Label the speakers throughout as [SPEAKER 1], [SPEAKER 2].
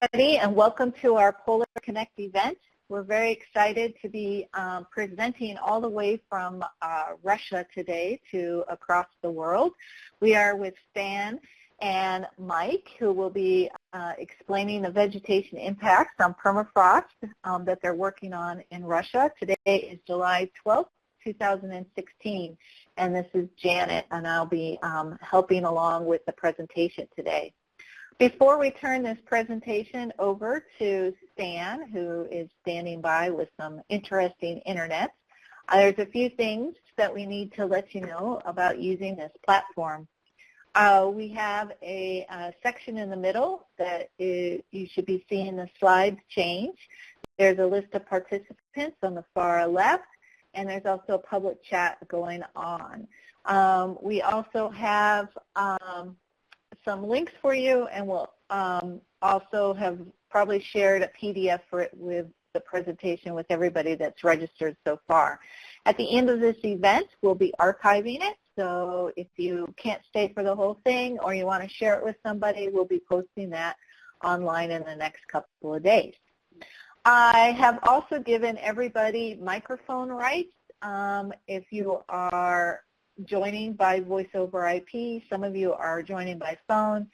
[SPEAKER 1] everybody, and welcome to our PolarConnect event. We're very excited to be presenting all the way from Russia today to across the world. We are with Stan and Mike, who will be explaining the vegetation impacts on permafrost that they're working on in Russia. Today is July 12th, 2016, and this is Janet, and I'll be helping along with the presentation today. Before we turn this presentation over to Stan, who is standing by with some interesting internet, there's a few things that we need to let you know about using this platform. We have a section in the middle that you should be seeing the slides change. There's a list of participants on the far left, and there's also a public chat going on. We also have some links for you, and we'll also have probably shared a PDF for it with the presentation with everybody that's registered so far. At the end of this event, we'll be archiving it, so if you can't stay for the whole thing or you want to share it with somebody, we'll be posting that online in the next couple of days. I have also given everybody microphone rights. If you are joining by voice over IP, some of you are joining by phone,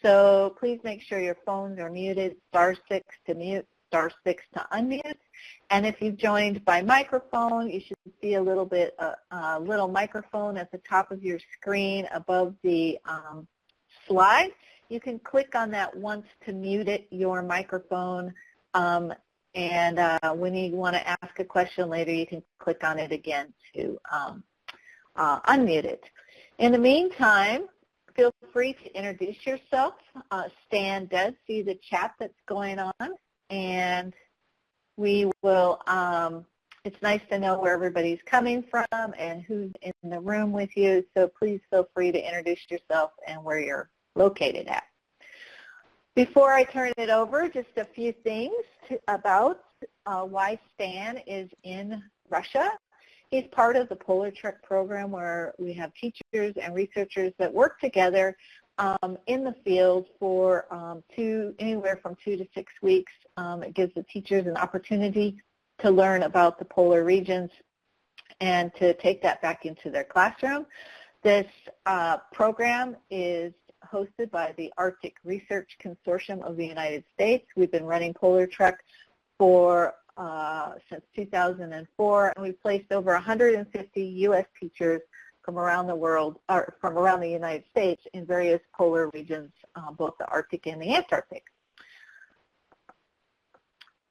[SPEAKER 1] so please make sure your phones are muted, *6 to mute, *6 to unmute. And if you've joined by microphone, you should see a little microphone at the top of your screen above the slide. You can click on that once to mute your microphone, and when you want to ask a question later, you can click on it again to unmute it. In the meantime, feel free to introduce yourself. Stan does see the chat that's going on, and we will, it's nice to know where everybody's coming from and who's in the room with you, so please feel free to introduce yourself and where you're located at. Before I turn it over, just a few things about why Stan is in Russia. He's part of the PolarTREC program, where we have teachers and researchers that work together in the field for anywhere from 2 to 6 weeks. It gives the teachers an opportunity to learn about the polar regions and to take that back into their classroom. This program is hosted by the Arctic Research Consortium of the United States. We've been running PolarTREC for since 2004, and we've placed over 150 U.S. teachers from around the world, or from around the United States, in various polar regions, both the Arctic and the Antarctic.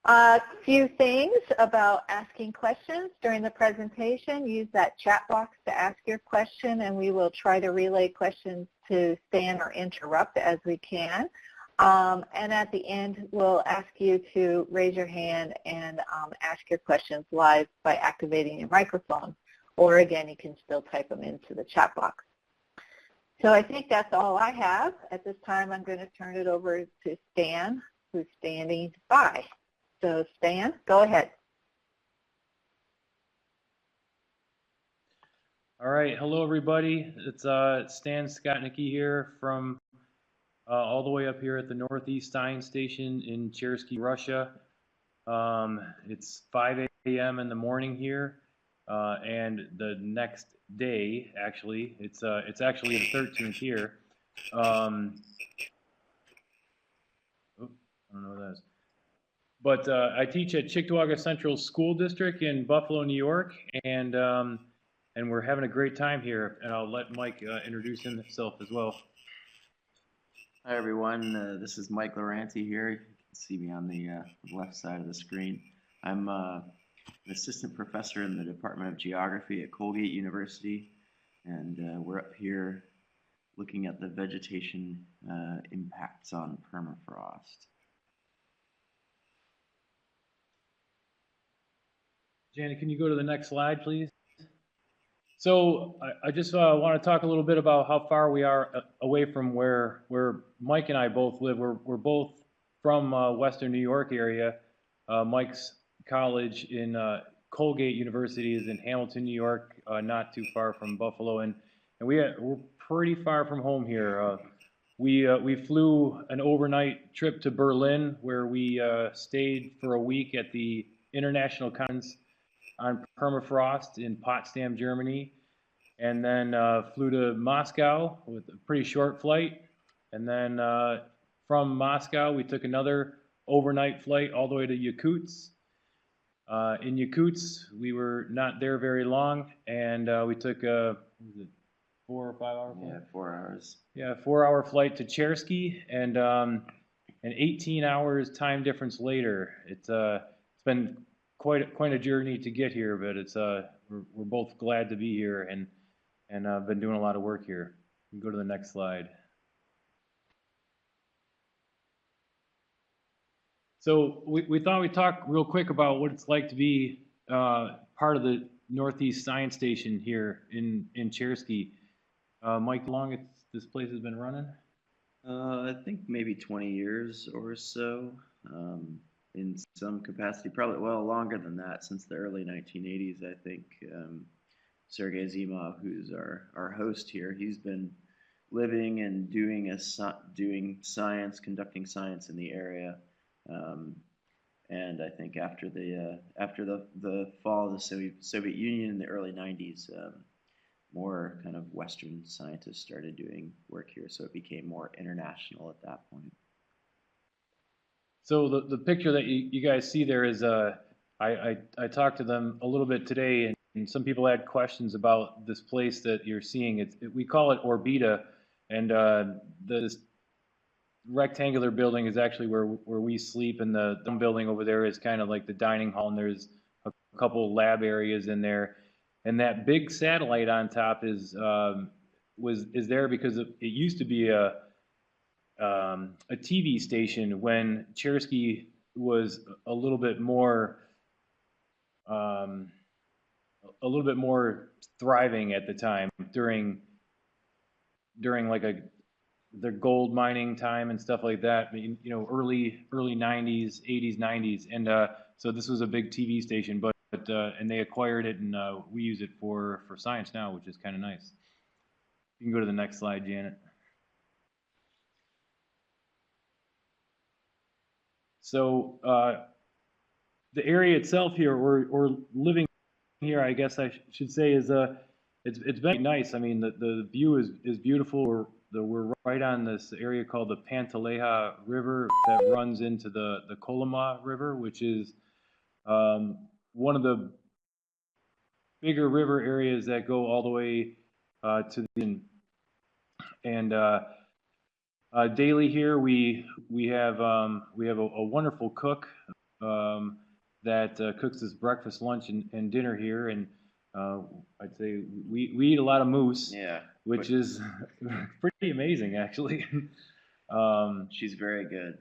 [SPEAKER 1] A few things about asking questions during the presentation. Use that chat box to ask your question, and we will try to relay questions to Stan or interrupt as we can. And at the end, we'll ask you to raise your hand and ask your questions live by activating your microphone. Or again, you can still type them into the chat box. So I think that's all I have. At this time, I'm going to turn it over to Stan, who's standing by. So Stan, go ahead.
[SPEAKER 2] All right. Hello, everybody. It's Stan Skotnicki here from all the way up here at the Northeast Science Station in Cherski, Russia. It's 5 a.m. in the morning here, and the next day, actually, it's actually the 13th here. I don't know what that is. But I teach at Cheektowaga Central School District in Buffalo, New York, and we're having a great time here. And I'll let Mike introduce himself as well.
[SPEAKER 3] Hi everyone, this is Mike Laurenti here. You can see me on the left side of the screen. I'm an assistant professor in the Department of Geography at Colgate University, and we're up here looking at the vegetation impacts on permafrost.
[SPEAKER 2] Janet, can you go to the next slide, please? So I just want to talk a little bit about how far we are away from where Mike and I both live. We're both from Western New York area. Mike's college in Colgate University is in Hamilton, New York, not too far from Buffalo, and we're pretty far from home here. We flew an overnight trip to Berlin, where we stayed for a week at the International Conference on Permafrost in Potsdam, Germany, and then flew to Moscow with a pretty short flight. And then from Moscow, we took another overnight flight all the way to Yakutsk. In Yakutsk, we were not there very long, and we took a 4 or 5 hour flight?
[SPEAKER 3] Yeah, 4 hours.
[SPEAKER 2] Yeah, 4 hour flight to Chersky, and 18 hours time difference later. It's been quite a journey to get here, but it's we're both glad to be here, and been doing a lot of work here. You can go to the next slide. So we thought we'd talk real quick about what it's like to be part of the Northeast Science Station here in Chersky. Mike, how long this place has been running?
[SPEAKER 3] I think maybe 20 years or so, in some capacity. Probably, well, longer than that, since the early 1980s, I think. Sergei Zimov, who's our host here, he's been living and doing science, conducting science in the area. And I think after the fall of the Soviet Union in the early 90s, more kind of Western scientists started doing work here, so it became more international at that point.
[SPEAKER 2] So the picture that you guys see there is I talked to them a little bit today, and some people had questions about this place that you're seeing. We call it Orbita, and this rectangular building is actually where we sleep, and the building over there is kind of like the dining hall, and there's a couple lab areas in there. And that big satellite on top is there because it used to be a TV station when Chersky was a little bit more thriving at the time during like their gold mining time and stuff like that. I mean, early 90s, 80s, 90s, and so this was a big TV station, but and they acquired it, and we use it for science now, which is kind of nice. You can go to the next slide, Janet. So the area itself here, we're living here, I guess I should say, is it's been nice. I mean, the view is beautiful. We're right on this area called the Pantaleha River that runs into the Kolyma River, which is one of the bigger river areas that go all the way to the and daily here we have a wonderful cook that cooks us breakfast, lunch, and dinner here, and I'd say we eat a lot of moose,
[SPEAKER 3] Yeah,
[SPEAKER 2] which is pretty amazing, actually.
[SPEAKER 3] She's very good.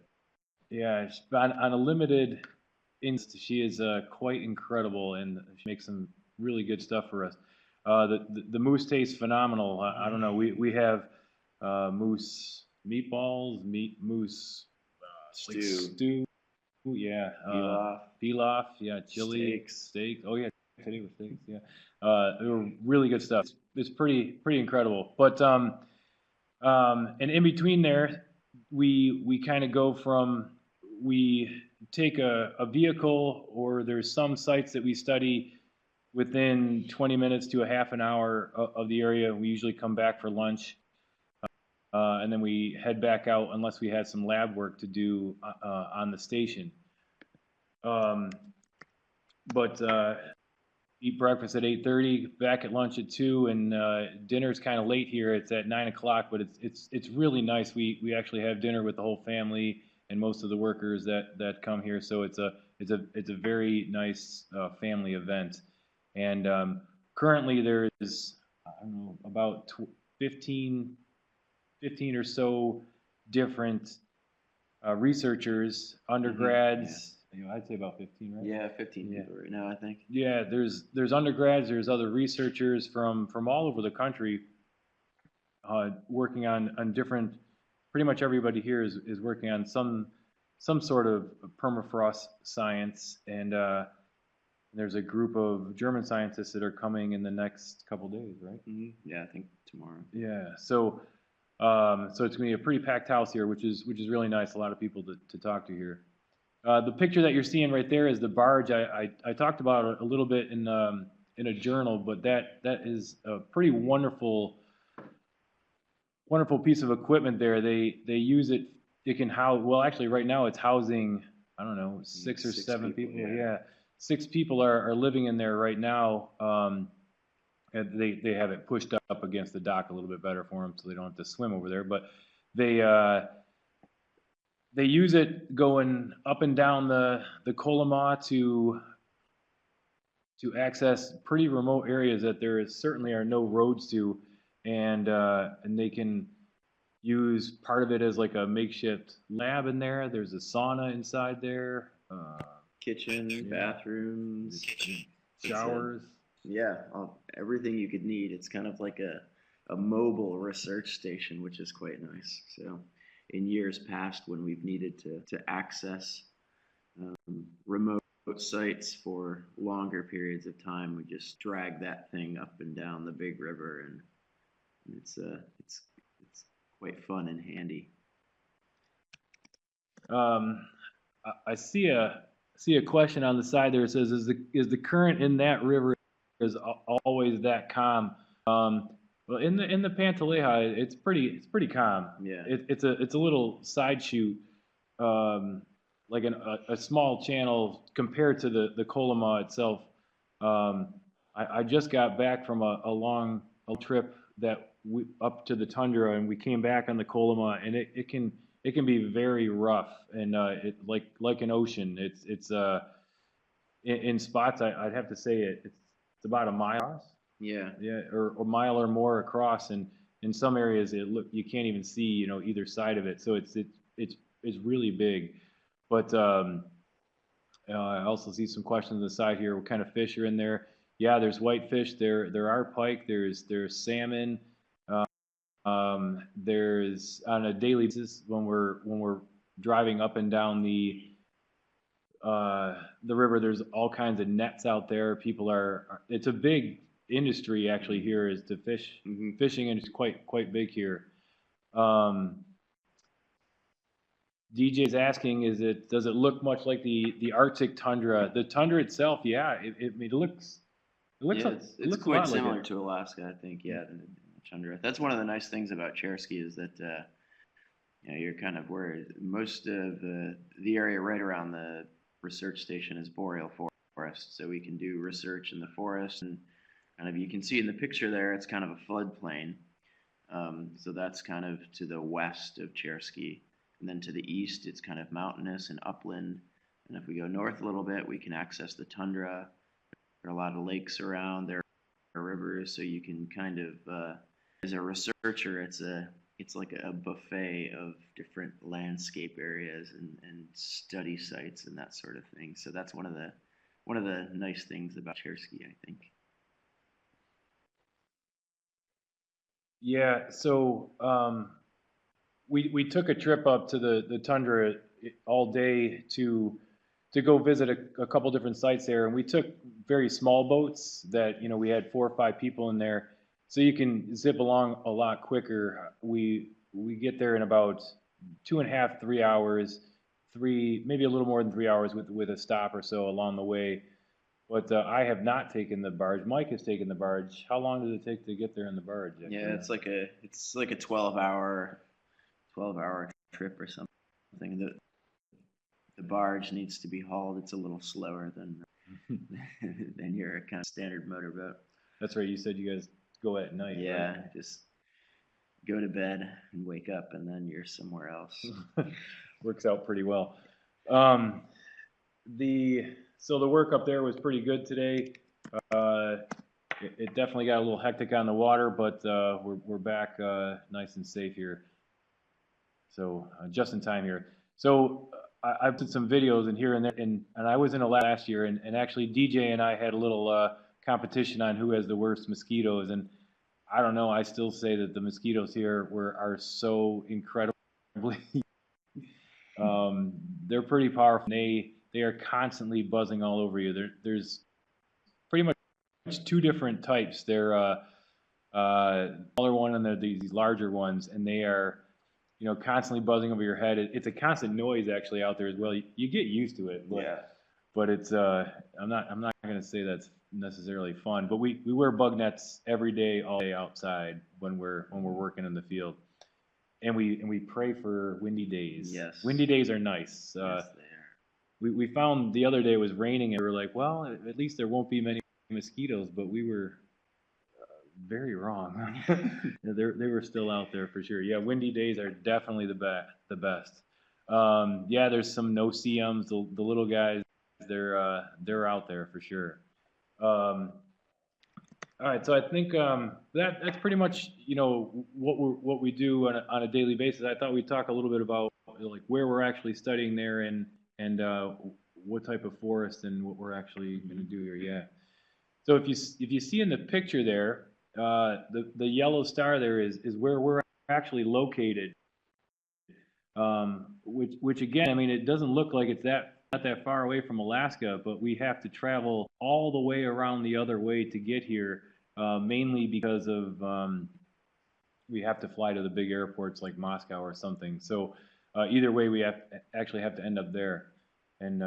[SPEAKER 2] Yeah, on a limited she is quite incredible, and she makes some really good stuff for us. The moose tastes phenomenal. I don't know. We have moose meatballs, moose stew. Yeah. Pilaf. Yeah. Chili. Steak. Oh yeah. Today was steaks. Yeah. They were really good stuff. It's pretty incredible. But and in between there, we kind of go from, we take a vehicle, or there's some sites that we study within 20 minutes to a half an hour of the area. We usually come back for lunch, and then we head back out unless we had some lab work to do on the station. But eat breakfast at 8:30, back at lunch at 2, and dinner's kind of late here. It's at 9 o'clock, but it's really nice. We actually have dinner with the whole family and most of the workers that come here. So it's a very nice family event. And currently there's, I don't know, about 15 or so different researchers, undergrads. I'd say about 15, right?
[SPEAKER 3] Yeah, 15 people right now, I think.
[SPEAKER 2] Yeah, there's undergrads, there's other researchers from all over the country working on different. Pretty much everybody here is working on some sort of permafrost science, and there's a group of German scientists that are coming in the next couple days, right?
[SPEAKER 3] Mm-hmm. Yeah, I think tomorrow.
[SPEAKER 2] Yeah, so So it's going to be a pretty packed house here, which is really nice. A lot of people to talk to here. The picture that you're seeing right there is the barge. I talked about it a little bit in a journal, but that is a pretty wonderful piece of equipment there. They use it. It can house. Well, actually, right now it's housing, I don't know, six or seven people. Yeah, 6 people are living in there right now. And they have it pushed up against the dock a little bit better for them, so they don't have to swim over there. But they use it going up and down the Kolyma to access pretty remote areas that there certainly are no roads to, and they can use part of it as like a makeshift lab in there. There's a sauna inside there.
[SPEAKER 3] Kitchen, bathrooms,
[SPEAKER 2] showers.
[SPEAKER 3] Everything you could need. It's kind of like a mobile research station, which is quite nice. So in years past, when we've needed to access remote sites for longer periods of time, we just drag that thing up and down the big river, and it's quite fun and handy.
[SPEAKER 2] I see a question on the side there. It says, is the current in that river is always that calm? Well, in the Pantaleja, it's pretty calm.
[SPEAKER 3] Yeah.
[SPEAKER 2] It's a little side chute, like a small channel compared to the Kolyma itself. I just got back from a long trip up to the tundra, and we came back on the Kolyma, and it can be very rough, and it like an ocean. It's in spots I'd have to say it's about a mile across.
[SPEAKER 3] Yeah,
[SPEAKER 2] or a mile or more across, and in some areas you can't even see either side of it. So it's really big. But I also see some questions on the side here. What kind of fish are in there? Yeah, there's whitefish. There are pike. There's salmon. There's on a daily basis when we're driving up and down the river. There's all kinds of nets out there. People it's a big industry actually here is to fish.
[SPEAKER 3] Mm-hmm.
[SPEAKER 2] Fishing, and it's quite big here. DJ is asking, does it look much like the Arctic tundra? The tundra itself, yeah, it looks
[SPEAKER 3] it's quite similar to Alaska, I think. Yeah, the tundra. That's one of the nice things about Cherski is that you're kind of where most of the area right around the research station is boreal forest, so we can do research in the forest, and kind of you can see in the picture there, it's kind of a floodplain. So that's kind of to the west of Cherski, and then to the east, it's kind of mountainous and upland. And if we go north a little bit, we can access the tundra. There are a lot of lakes around. There are rivers, so you can kind of, as a researcher, it's like a buffet of different landscape areas and study sites and that sort of thing. So that's one of the nice things about Cherski, I think.
[SPEAKER 2] Yeah. So we took a trip up to the tundra all day to go visit a couple different sites there, and we took very small boats that we had 4 or 5 people in there, so you can zip along a lot quicker. We get there in about 2.5, 3 hours, maybe a little more than 3 hours with a stop or so along the way. But I have not taken the barge. Mike has taken the barge. How long does it take to get there in the barge? Actually?
[SPEAKER 3] Yeah, it's like a 12-hour trip or something. The barge needs to be hauled. It's a little slower than your kind of standard motorboat.
[SPEAKER 2] That's right. You said you guys go at night.
[SPEAKER 3] Yeah,
[SPEAKER 2] right?
[SPEAKER 3] Just go to bed and wake up, and then you're somewhere else.
[SPEAKER 2] Works out pretty well. So the work up there was pretty good today. It definitely got a little hectic on the water, but we're back nice and safe here. So just in time here. So I've did some videos in here and there, and I was in Alaska last year, and actually DJ and I had a little competition on who has the worst mosquitoes, and I don't know, I still say that the mosquitoes here are so incredibly they're pretty powerful. They are constantly buzzing all over you. There's pretty much 2 different types. They're smaller one and these larger ones, and they are, you know, constantly buzzing over your head. It's a constant noise actually out there as well. You get used to it, but
[SPEAKER 3] Yeah.
[SPEAKER 2] but it's I'm not going to say that's necessarily fun. But we wear bug nets every day, all day outside when we're working in the field, and we pray for windy days.
[SPEAKER 3] Yes.
[SPEAKER 2] Windy days are nice.
[SPEAKER 3] Yes, they are.
[SPEAKER 2] We found the other day it was raining, and we were like, well, at least there won't be many mosquitoes. But we were very wrong. They were still out there for sure. Yeah, windy days are definitely the best. Yeah, there's some no-see-ums, the little guys. They're out there for sure. All right, so I think that's pretty much, you know, what we do on a daily basis. I thought we'd talk a little bit about like where we're actually studying there and what type of forest and what we're actually going to do here. Yeah. So if you see in the picture there, the yellow star there is where we're actually located. Which again, I mean, it doesn't look like it's not that far away from Alaska, but we have to travel all the way around the other way to get here, mainly because of we have to fly to the big airports like Moscow or something. So either way, we actually have to end up there. And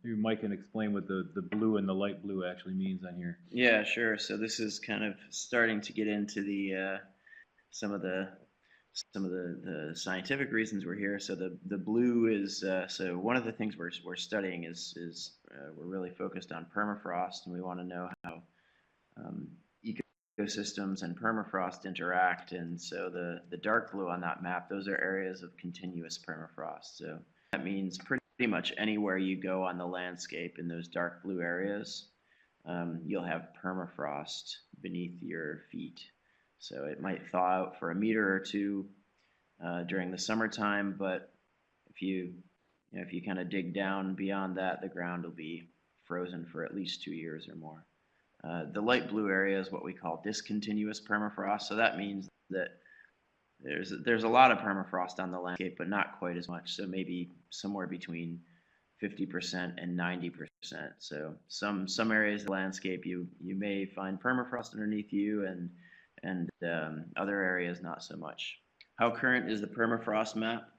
[SPEAKER 2] maybe Mike can explain what the blue and the light blue actually means on here.
[SPEAKER 3] Yeah, sure. So this is kind of starting to get into the some of the scientific reasons we're here. So the blue is so one of the things we're studying is we're really focused on permafrost, and we want to know how ecosystems and permafrost interact. And so the dark blue on that map, those are areas of continuous permafrost. So that means pretty much anywhere you go on the landscape in those dark blue areas, you'll have permafrost beneath your feet. So it might thaw out for a meter or two during the summertime, but if you kind of dig down beyond that, the ground will be frozen for at least 2 years or more. The light blue area is what we call discontinuous permafrost. So that means that there's a lot of permafrost on the landscape, but not quite as much. So maybe somewhere between 50% and 90%. So some areas of the landscape you may find permafrost underneath you, and other areas not so much. How current is the permafrost map?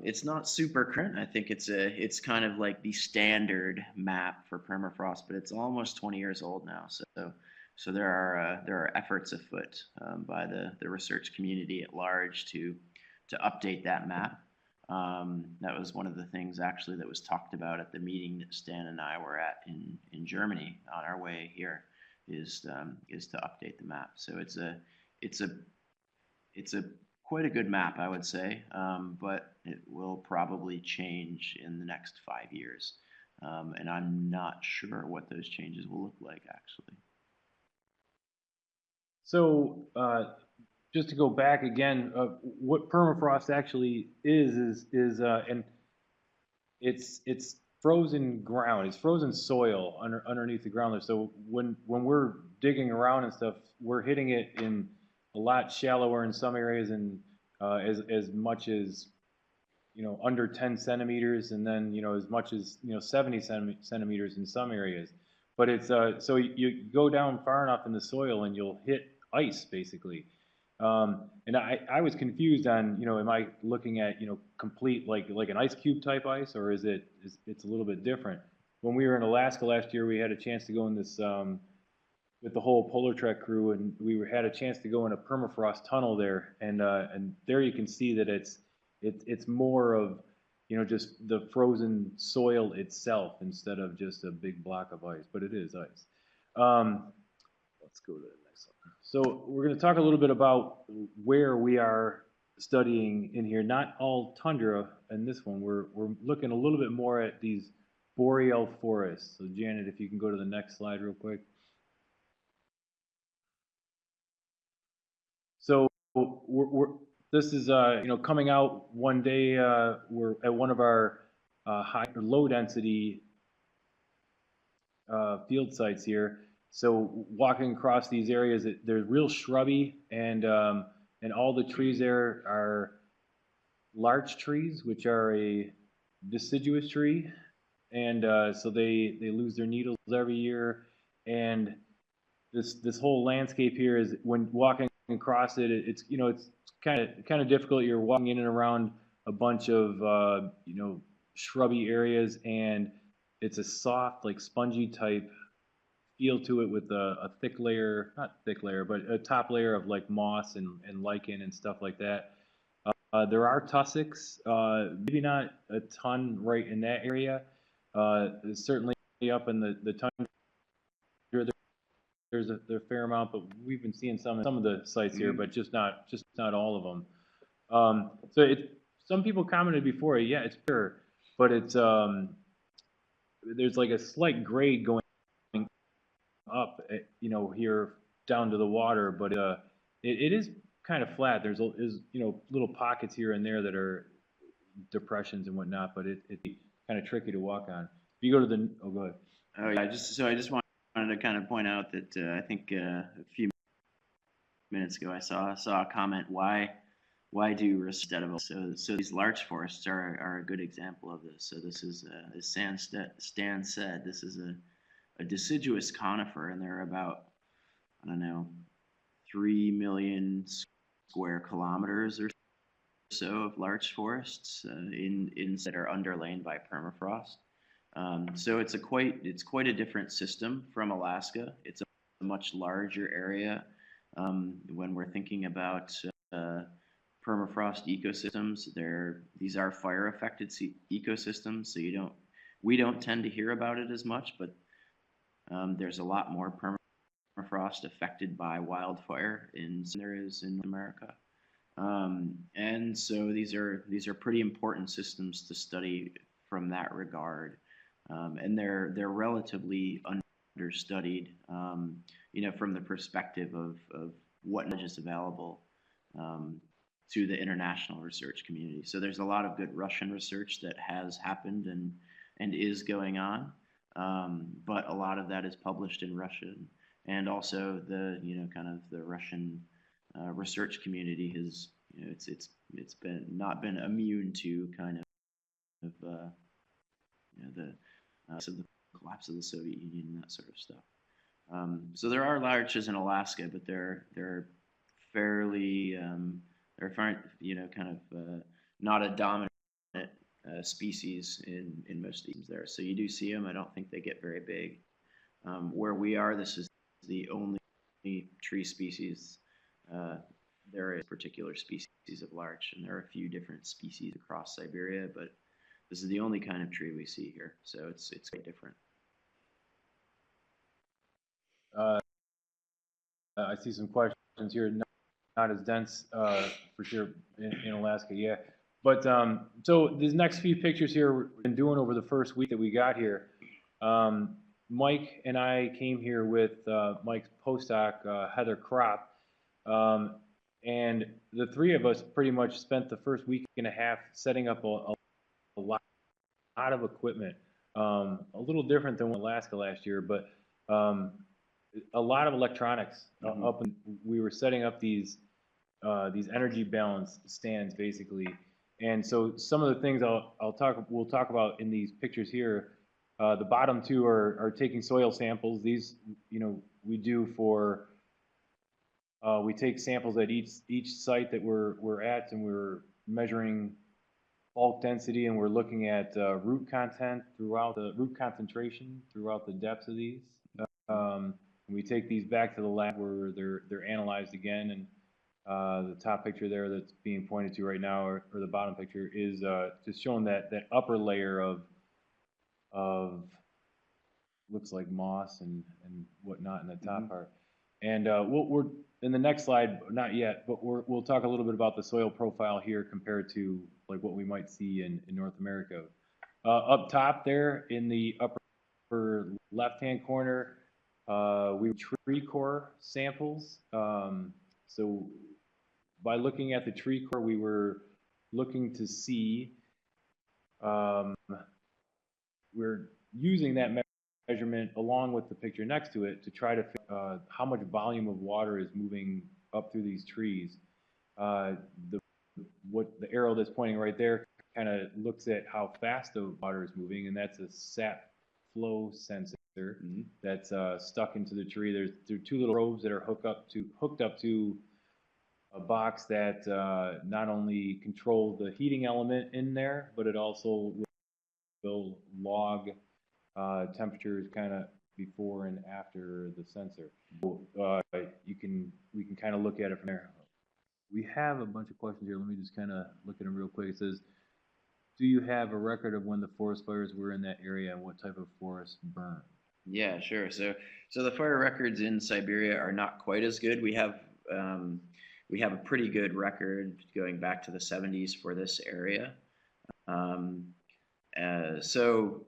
[SPEAKER 3] It's not super current. I think it's kind of like the standard map for permafrost, but it's almost 20 years old now. So there are efforts afoot by the research community at large to update that map. That was one of the things actually that was talked about at the meeting that Stan and I were at in Germany on our way here, is to update the map. So it's a quite a good map, I would say, but it will probably change in the next 5 years, and I'm not sure what those changes will look like actually.
[SPEAKER 2] So just to go back again, what permafrost actually is and it's frozen ground. It's frozen soil underneath the ground there. So when we're digging around and stuff, we're hitting it in a lot shallower in some areas, and as much as, you know, under 10 centimeters, and then, you know, as much as, you know, 70 centimeters in some areas. But it's so you go down far enough in the soil and you'll hit ice basically. And I was confused on, you know, am I looking at, you know, complete like an ice cube type ice, or it's a little bit different? When we were in Alaska last year, we had a chance to go in this with the whole PolarTREC crew, and we had a chance to go in a permafrost tunnel there, and there you can see that it's more of, you know, just the frozen soil itself instead of just a big block of ice, but it is ice. Let's go to the next one. So we're going to talk a little bit about where we are studying in here. Not all tundra in this one. We're looking a little bit more at these boreal forests. So Janet, if you can go to the next slide real quick. So this is you know, coming out one day. We're at one of our high or low density field sites here. So walking across these areas, they're real shrubby, and all the trees there are larch trees, which are a deciduous tree, and so they lose their needles every year, and this whole landscape here is when walking across it, it's it's kind of difficult. You're walking in and around a bunch of shrubby areas, and it's a soft, like spongy type feel to it with a thick layer, not thick layer, but a top layer of like moss and lichen and stuff like that. There are tussocks, maybe not a ton right in that area. Certainly up in the tundra, there's a fair amount, but we've been seeing some of the sites here, but just not all of them. So some people commented before, yeah, it's pure, but it's there's like a slight grade going up, here down to the water, but it is kind of flat. There's little pockets here and there that are depressions and whatnot, but it's kind of tricky to walk on. If you go to the, oh, go ahead.
[SPEAKER 3] Oh yeah, I just wanted to kind of point out that I think a few minutes ago I saw a comment, why do instead of so these larch forests are a good example of this. So this is as Stan said, this is a deciduous conifer, and there are about, I don't know, 3 million square kilometers or so of larch forests that are underlain by permafrost. So it's quite a different system from Alaska. It's a much larger area. When we're thinking about permafrost ecosystems, these are fire affected ecosystems, so we don't tend to hear about it as much, but there's a lot more permafrost affected by wildfire than there is in America. And so these are pretty important systems to study from that regard. And they're relatively understudied, from the perspective of what knowledge is available to the international research community. So there's a lot of good Russian research that has happened and is going on, but a lot of that is published in Russian, and also the kind of the Russian research community has it's been not been immune to kind of the collapse of the Soviet Union and that sort of stuff. So there are larches in Alaska, but they're fairly kind of not a dominant species in most teams there. So you do see them. I don't think they get very big. Where we are, this is the only tree species. There is a particular species of larch, and there are a few different species across Siberia, but this is the only kind of tree we see here, so it's quite different.
[SPEAKER 2] I see some questions here. Not as dense, for sure, in Alaska, yeah. But so these next few pictures here we've been doing over the first week that we got here. Mike and I came here with Mike's postdoc, Heather Kropp, and the three of us pretty much spent the first week and a half setting up a lot of equipment. A little different than Alaska last year, but a lot of electronics up, and we were setting up these energy balance stands basically. And so some of the things we'll talk about in these pictures here. The bottom two are taking soil samples. These we do for we take samples at each site that we're at, and we're measuring bulk density, and we're looking at root content throughout the root concentration throughout the depths of these. We take these back to the lab where they're analyzed again, and the top picture there that's being pointed to right now, or the bottom picture, is just showing that upper layer of looks like moss and whatnot in the top part. And we're in the next slide, not yet, but we'll talk a little bit about the soil profile here compared to like what we might see in North America. Up top there in the upper left-hand corner, we tree core samples. So by looking at the tree core, we were looking to see, we're using that measurement along with the picture next to it to try to figure how much volume of water is moving up through these trees. What the arrow that's pointing right there kind of looks at how fast the water is moving, and that's a sap flow sensor that's stuck into the tree. There are two little probes that are hooked up to a box that not only control the heating element in there, but it also will log temperatures kind of before and after the sensor. We can kind of look at it from there. We have a bunch of questions here. Let me just kind of look at them real quick. It says, do you have a record of when the forest fires were in that area and what type of forest burned?
[SPEAKER 3] Yeah, sure. So the fire records in Siberia are not quite as good. We have a pretty good record going back to the 70s for this area. So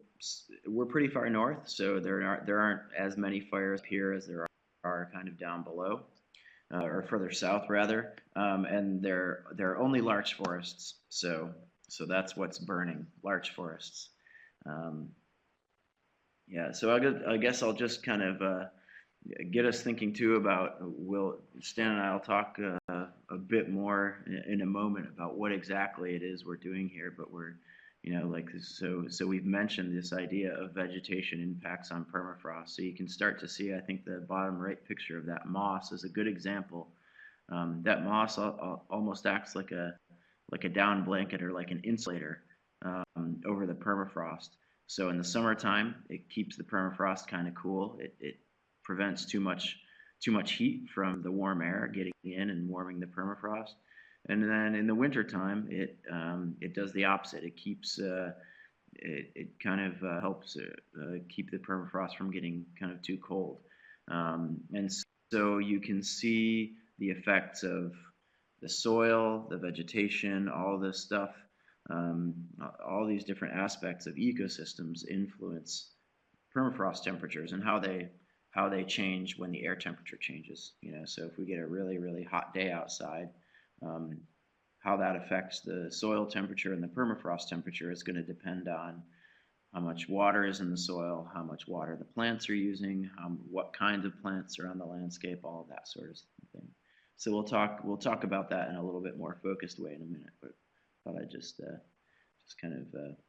[SPEAKER 3] we're pretty far north, so there aren't as many fires here as there are kind of down below, or further south rather. And there are only larch forests, so that's what's burning, larch forests. Yeah, so I guess I'll just kind of get us thinking too about, Stan and I will talk a bit more in a moment about what exactly it is we're doing here, but we're, so we've mentioned this idea of vegetation impacts on permafrost. So you can start to see, I think the bottom right picture of that moss is a good example. That moss almost acts like a down blanket or like an insulator over the permafrost. So in the summertime, it keeps the permafrost kind of cool. It prevents too much heat from the warm air getting in and warming the permafrost. And then in the wintertime, it does the opposite. It keeps it kind of helps keep the permafrost from getting kind of too cold. And so you can see the effects of the soil, the vegetation, all this stuff. All these different aspects of ecosystems influence permafrost temperatures and how they change when the air temperature changes. So if we get a really, really hot day outside, how that affects the soil temperature and the permafrost temperature is going to depend on how much water is in the soil, how much water the plants are using, what kinds of plants are on the landscape, all of that sort of thing. So we'll talk about that in a little bit more focused way in a minute, but thought I'd just kind of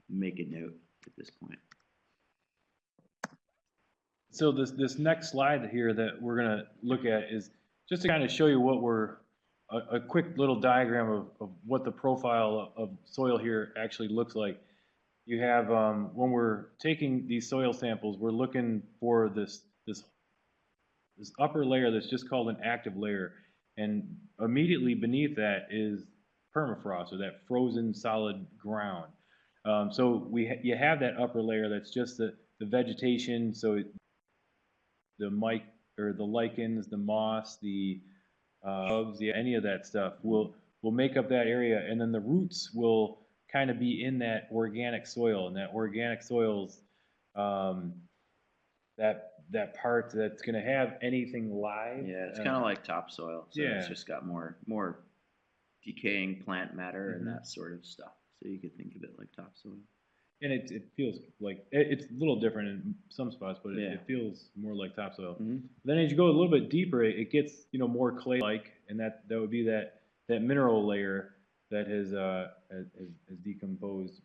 [SPEAKER 3] make a note at this point.
[SPEAKER 2] So this next slide here that we're going to look at is just to kind of show you what a quick little diagram of what the profile of soil here actually looks like. You have, when we're taking these soil samples, we're looking for this upper layer that's just called an active layer. And immediately beneath that is permafrost, or that frozen solid ground. So you have that upper layer that's just the vegetation, so the lichens, the moss, the bugs, any of that stuff will make up that area, and then the roots will kind of be in that organic soil, and that organic soil's that part that's going to have anything live.
[SPEAKER 3] Yeah, it's kind of like topsoil. So
[SPEAKER 2] yeah.
[SPEAKER 3] It's just got more decaying plant matter and that sort of stuff. So you could think of it like topsoil.
[SPEAKER 2] And it feels like, it's a little different in some spots, but it feels more like topsoil. Then as you go a little bit deeper, it gets more clay-like, and that would be that mineral layer that has decomposed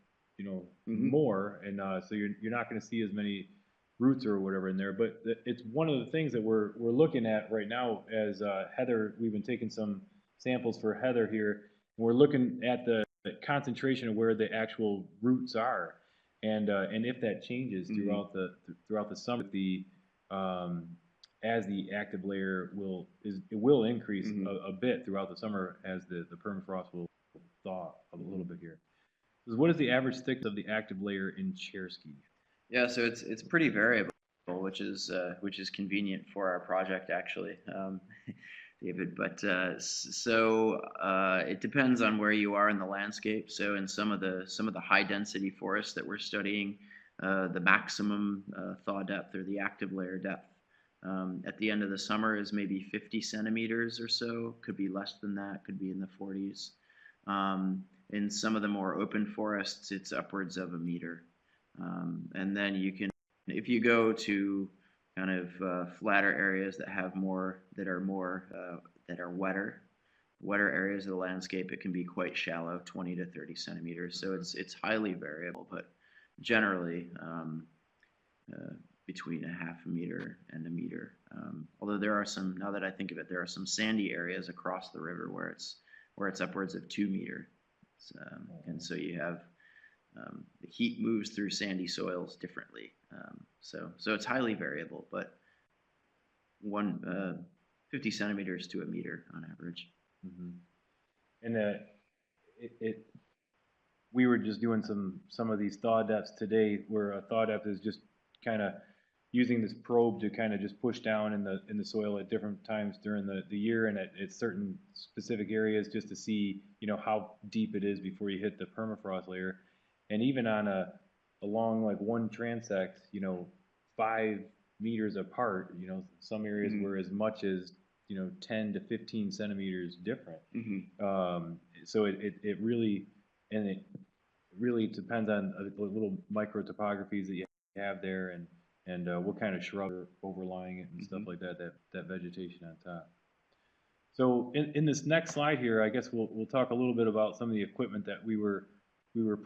[SPEAKER 2] more, and so you're not going to see as many roots or whatever in there. But it's one of the things that we're looking at right now as Heather. We've been taking some samples for Heather here, and we're looking at the concentration of where the actual roots are, and if that changes throughout the summer, as the active layer will increase a bit throughout the summer as the permafrost will thaw a little bit here. So what is the average thickness of the active layer in Cherski?
[SPEAKER 3] Yeah, so it's pretty variable, which is convenient for our project actually. David, but it depends on where you are in the landscape. So in some of the high density forests that we're studying, the maximum thaw depth, or the active layer depth, at the end of the summer is maybe 50 centimeters or so. Could be less than that. Could be in the 40s. In some of the more open forests, it's upwards of 1 meter. And then if you go to kind of flatter areas that are wetter areas of the landscape, it can be quite shallow, 20 to 30 centimeters. So it's highly variable, but generally between a half a meter and a meter. Although there are some, now that I think of it, there are some sandy areas across the river where it's upwards of 2 meter. And so you have the heat moves through sandy soils differently. So it's highly variable, but 50 centimeters to a meter on average.
[SPEAKER 2] Mm-hmm. And we were just doing some of these thaw depths today, where a thaw depth is just kind of using this probe to kind of just push down in the soil at different times during the year, and at certain specific areas, just to see, you know, how deep it is before you hit the permafrost layer. And even on along like one transect, you know, 5 meters apart, you know, some areas were as much as, you know, 10 to 15 centimeters different. So it really, and it really depends on the little micro topographies that you have there, and what kind of shrub are overlying it and stuff like that, that vegetation on top. So in this next slide here, I guess we'll talk a little bit about some of the equipment that we were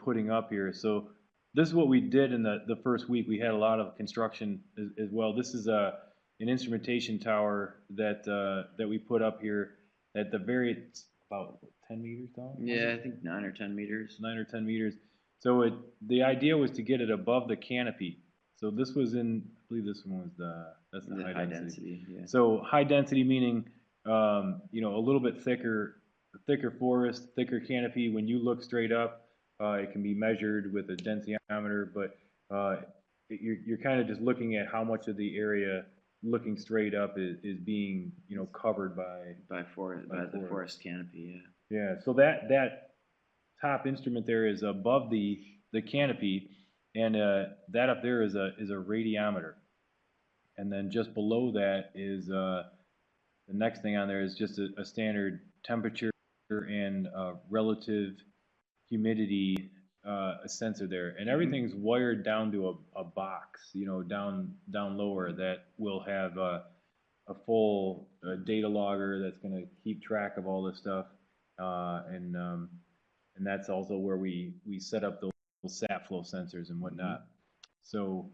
[SPEAKER 2] putting up here. So this is what we did in the first week. We had a lot of construction as well. This is an instrumentation tower that we put up here at the very, about 10 meters tall?
[SPEAKER 3] Yeah, I think 9 or 10 meters.
[SPEAKER 2] 9 or 10 meters. So the idea was to get it above the canopy. So this was in, I believe this one was that's the high density.
[SPEAKER 3] Yeah.
[SPEAKER 2] So high density meaning, you know, a little bit thicker forest, thicker canopy. When you look straight up, it can be measured with a densitometer, but you're kind of just looking at how much of the area looking straight up is being, you know, covered by
[SPEAKER 3] the forest canopy.
[SPEAKER 2] Yeah. Yeah. So that top instrument there is above the canopy, and that up there is a radiometer, and then just below that is the next thing on there is just a standard temperature and relative humidity a sensor there, and everything's wired down to a box, you know, down lower, that will have a full data logger that's going to keep track of all this stuff, and that's also where we set up those sap flow sensors and whatnot. So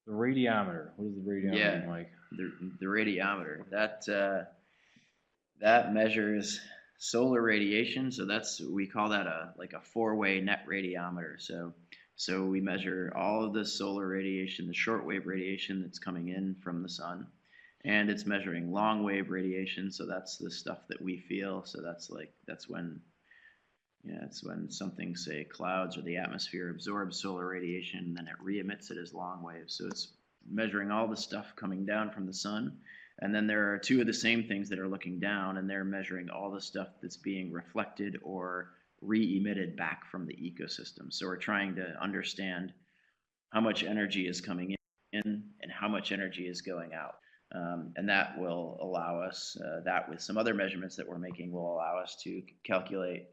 [SPEAKER 2] the radiometer, what is the radiometer, Mike?
[SPEAKER 3] The radiometer, that measures solar radiation. So we call that a 4-way net radiometer. So we measure all of the solar radiation, the shortwave radiation that's coming in from the sun, and it's measuring long wave radiation. So that's the stuff that we feel. So that's when something, say clouds or the atmosphere, absorbs solar radiation, and then it re-emits it as long waves. So it's measuring all the stuff coming down from the sun. And then there are two of the same things that are looking down, and they're measuring all the stuff that's being reflected or re-emitted back from the ecosystem. So we're trying to understand how much energy is coming in and how much energy is going out. And that will allow us, that with some other measurements that we're making, will allow us to calculate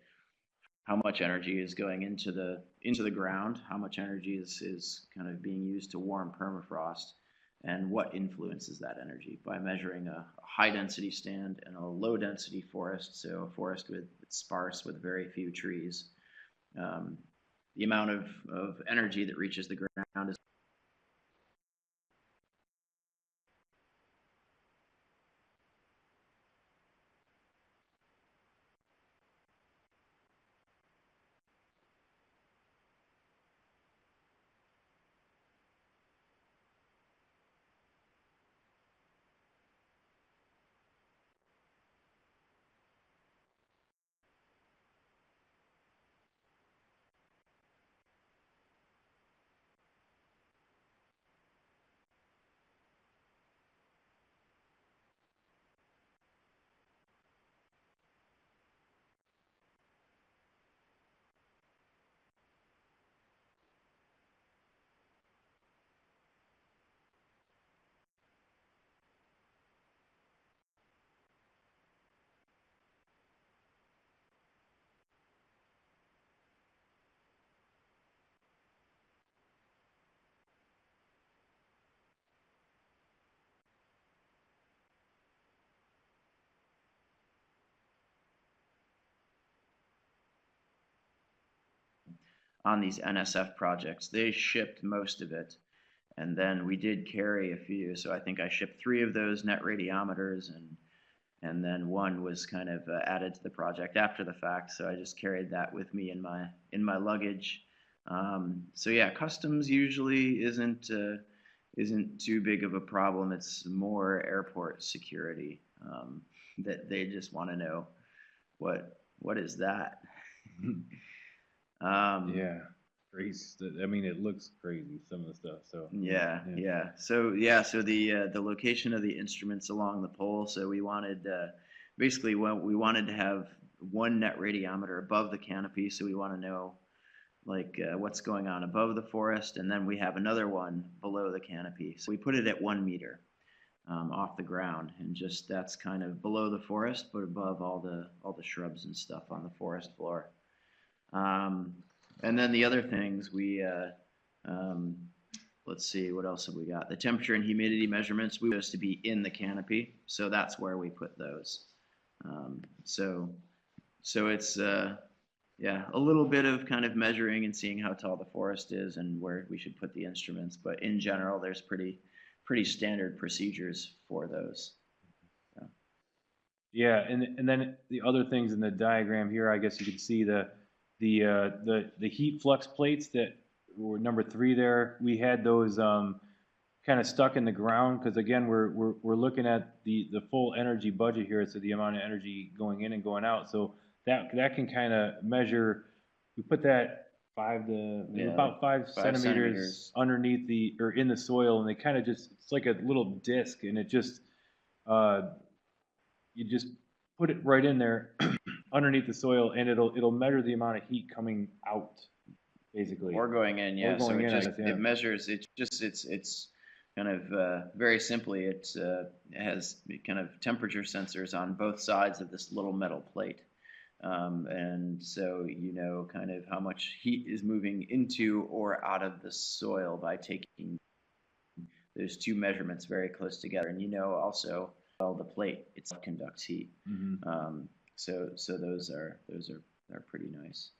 [SPEAKER 3] how much energy is going into the ground, how much energy is kind of being used to warm permafrost, and what influences that energy by measuring a high density stand and a low density forest, so a forest with sparse with very few trees. The amount of energy that reaches the ground is on these NSF projects. They shipped most of it, And then we did carry a few. So I think I shipped 3 of those net radiometers, and then one was kind of added to the project after the fact. So I just carried that with me in my luggage. So yeah, customs usually isn't too big of a problem. It's more airport security, that they just want to know what is that.
[SPEAKER 2] Yeah, crazy. I mean, it looks crazy, some of the stuff. So
[SPEAKER 3] Yeah. So the location of the instruments along the pole. So we wanted basically we wanted to have one net radiometer above the canopy. So we want to know like what's going on above the forest, and then we have another one below the canopy. So we put it at 1 meter off the ground, and just that's kind of below the forest, but above all the shrubs and stuff on the forest floor. And then the other things let's see, what else have we got? The temperature and humidity measurements, we supposed to be in the canopy, so that's where we put those. So it's yeah, a little bit of kind of measuring and seeing how tall the forest is and where we should put the instruments, but in general, there's pretty standard procedures for those. So.
[SPEAKER 2] Yeah, and then the other things in the diagram here, I guess you can see the heat flux plates that were number 3 there. We had those kind of stuck in the ground because again we're looking at the full energy budget here, so the amount of energy going in and going out. So that can kind of measure. We put that about 5 centimeters underneath or in the soil, and they kind of just, it's like a little disc, and it just you just put it right in there underneath the soil, and it'll measure the amount of heat coming out, basically.
[SPEAKER 3] Or going in, yeah.
[SPEAKER 2] Or going
[SPEAKER 3] so
[SPEAKER 2] in,
[SPEAKER 3] it measures. It's kind of very simply. It has kind of temperature sensors on both sides of this little metal plate, and so you know kind of how much heat is moving into or out of the soil by taking those 2 measurements very close together, and you know also. Well, the plate itself conducts heat, so those are pretty nice.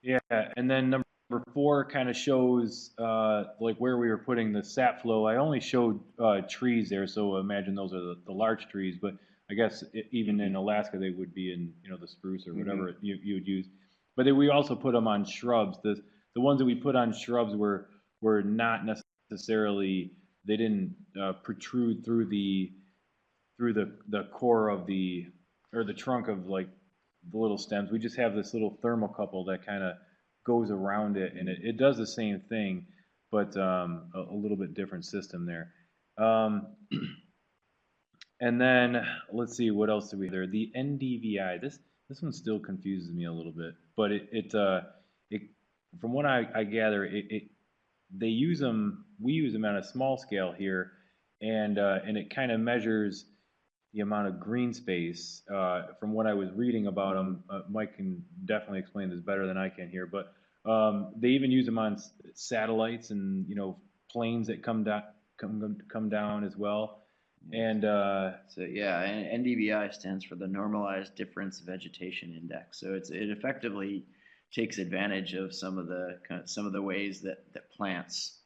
[SPEAKER 2] Yeah, and then number 4 kind of shows like where we were putting the sap flow. I only showed trees there, so imagine those are the large trees. But I guess even in Alaska they would be in the spruce or whatever you would use. But then we also put them on shrubs. The ones that we put on shrubs were not necessarily, they didn't protrude through the core of the trunk of like the little stems. We just have this little thermocouple that kind of goes around it, and it does the same thing, but a little bit different system there. And then let's see, what else do we have there? The NDVI. This one still confuses me a little bit, but it from what I gather, they use them. We use them on a small scale here, and it kind of measures the amount of green space. From what I was reading about them, Mike can definitely explain this better than I can here, but they even use them on satellites and planes that come down as well. And
[SPEAKER 3] so yeah, and NDVI stands for the Normalized Difference Vegetation Index. So it effectively takes advantage of some of the ways that plants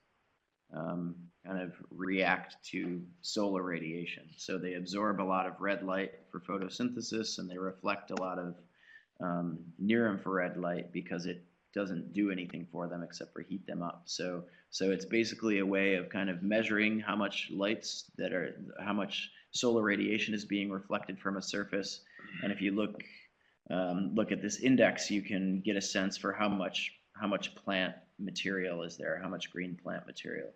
[SPEAKER 3] kind of react to solar radiation. So they absorb a lot of red light for photosynthesis, and they reflect a lot of near infrared light because it doesn't do anything for them except for heat them up. So it's basically a way of kind of measuring how much how much solar radiation is being reflected from a surface. And if you look at this index, you can get a sense for how much plant material is there, how much green plant material.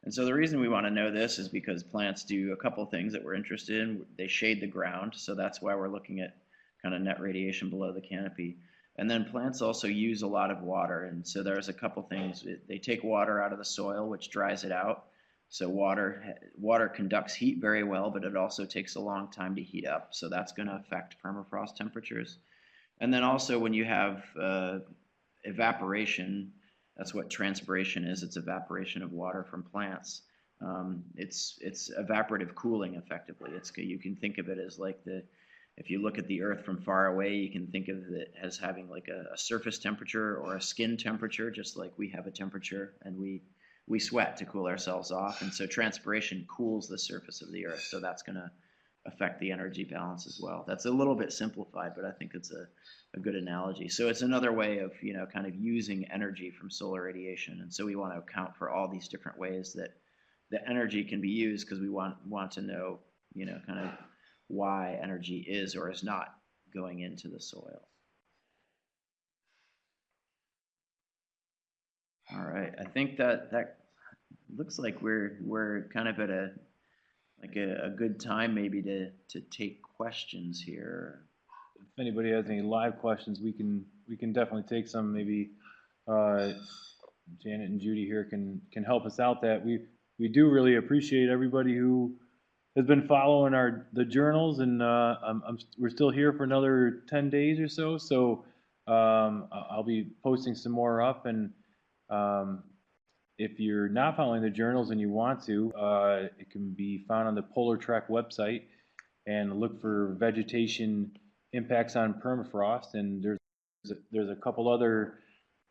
[SPEAKER 3] And so the reason we want to know this is because plants do a couple things that we're interested in. They shade the ground, so that's why we're looking at kind of net radiation below the canopy. And then plants also use a lot of water, and so there's a couple things. They take water out of the soil, which dries it out. So water conducts heat very well, but it also takes a long time to heat up, so that's going to affect permafrost temperatures. And then also when you have evaporation, that's what transpiration is. It's evaporation of water from plants. It's evaporative cooling effectively. You can think of it as like if you look at the Earth from far away, you can think of it as having like a surface temperature or a skin temperature, just like we have a temperature and we we sweat to cool ourselves off, and so transpiration cools the surface of the Earth. So that's going to affect the energy balance as well. That's a little bit simplified, but I think it's a good analogy. So it's another way of, you know, kind of using energy from solar radiation. And so we want to account for all these different ways that the energy can be used, because we want to know, you know, kind of why energy is or is not going into the soil. All right, I think that looks like we're kind of at a good time maybe to take questions here.
[SPEAKER 2] If anybody has any live questions, we can definitely take some. Maybe Janet and Judy here can help us out. That we do really appreciate everybody who has been following the journals, and we're still here for another 10 days or so. So I'll be posting some more up, and if you're not following the journals and you want to, it can be found on the PolarTREC website, and look for vegetation impacts on permafrost. And there's a couple other